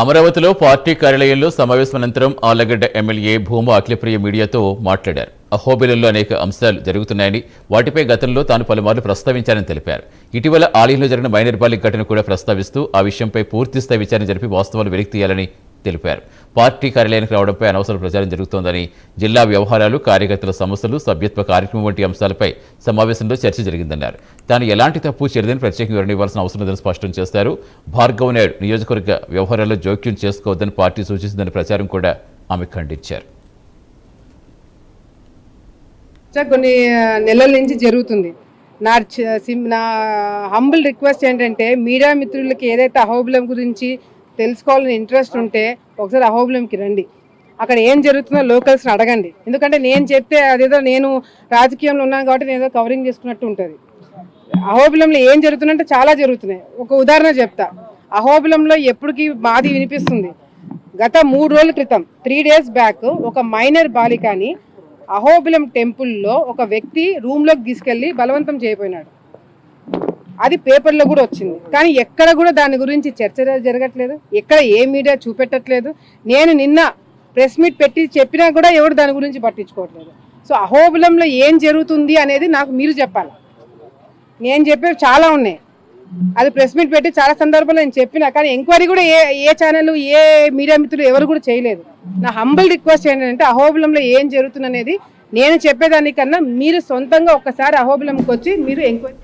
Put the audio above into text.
అమరావతిలో పార్టీ కార్యాలయంలో సమావేశం అనంతరం ఆళ్లగడ్డ ఎమ్మెల్యే భూమా అఖిలప్రియ మీడియాతో మాట్లాడారు. అహోబిలంలో అనేక అంశాలు జరుగుతున్నాయని, వాటిపై గతంలో తాను పలుమార్లు ప్రస్తావించారని తెలిపారు. ఇటీవల ఆలయంలో జరిగిన మైనర్ బాలిక ఘటన కూడా ప్రస్తావిస్తూ ఆ విషయంపై పూర్తిస్థాయి విచారణ జరిపి వాస్తవాలు వెలికి తీయాలని తెలిపారు. పార్టీ కార్యాలయానికి రావడంపై అనవసర ప్రచారం జరుగుతోందని, జిల్లా వ్యవహారాలు, కార్యకర్తల సమస్యలు, సభ్యత్వ కార్యక్రమం వంటి అంశాలపై సమావేశంలో చర్చ జరిగిందన్నారు. తాను ఎలాంటి తప్పు చేయలేదని ప్రత్యేకంగా వివరణ ఇవ్వాల్సిన అవసరం లేదని స్పష్టం చేశారు. భార్గవ్ నాయుడు నియోజకవర్గ వ్యవహారాల్లో జోక్యం చేసుకోవద్దని పార్టీ సూచించిందని ప్రచారం కూడా ఆమె ఖండించారు. కొన్ని నెలల నుంచి జరుగుతుంది. నా హంబుల్ రిక్వెస్ట్ ఏంటంటే, మీడియా మిత్రులకి ఏదైతే అహోబిలం గురించి తెలుసుకోవాలని ఇంట్రెస్ట్ ఉంటే ఒకసారి అహోబిలంకి రండి. అక్కడ ఏం జరుగుతుందో లోకల్స్ని అడగండి. ఎందుకంటే నేను చెప్తే అదేదో నేను రాజకీయంలో ఉన్నాను కాబట్టి నేను ఏదో కవరింగ్ చేసుకున్నట్టు ఉంటుంది. అహోబిలంలో ఏం జరుగుతుందంటే చాలా జరుగుతున్నాయి. ఒక ఉదాహరణ చెప్తా. అహోబిలంలో ఎప్పటికీ మాది వినిపిస్తుంది. గత 3 రోజుల క్రితం 3 days బ్యాక్ ఒక మైనర్ బాలికని అహోబిలం టెంపుల్లో ఒక వ్యక్తి రూమ్లోకి తీసుకెళ్లి బలవంతం చేయబోయినాడు. అది పేపర్లో కూడా వచ్చింది. కానీ ఎక్కడ కూడా దాని గురించి చర్చ జరగట్లేదు. ఎక్కడ ఏ మీడియా చూపెట్టట్లేదు. నేను నిన్న ప్రెస్ మీట్ పెట్టి చెప్పినా కూడా ఎవరు దాని గురించి పట్టించుకోవట్లేదు. సో అహోబిలంలో ఏం జరుగుతుంది అనేది నాకు మీరు చెప్పాలి. నేను చెప్పేవి చాలా ఉన్నాయి. అది ప్రెస్ మీట్ పెట్టి చాలా సందర్భాల్లో నేను చెప్పినా, కానీ ఎంక్వైరీ కూడా ఏ ఛానల్, ఏ మీడియా మిత్రులు ఎవరు కూడా చేయలేదు. నా హంబుల్ రిక్వెస్ట్ ఏంటంటే, అహోబిలంలో ఏం జరుగుతుంది అనేది నేను చెప్పేదానికన్నా మీరు సొంతంగా ఒక్కసారి అహోబిలంకి వచ్చి మీరు ఎంక్వైరీ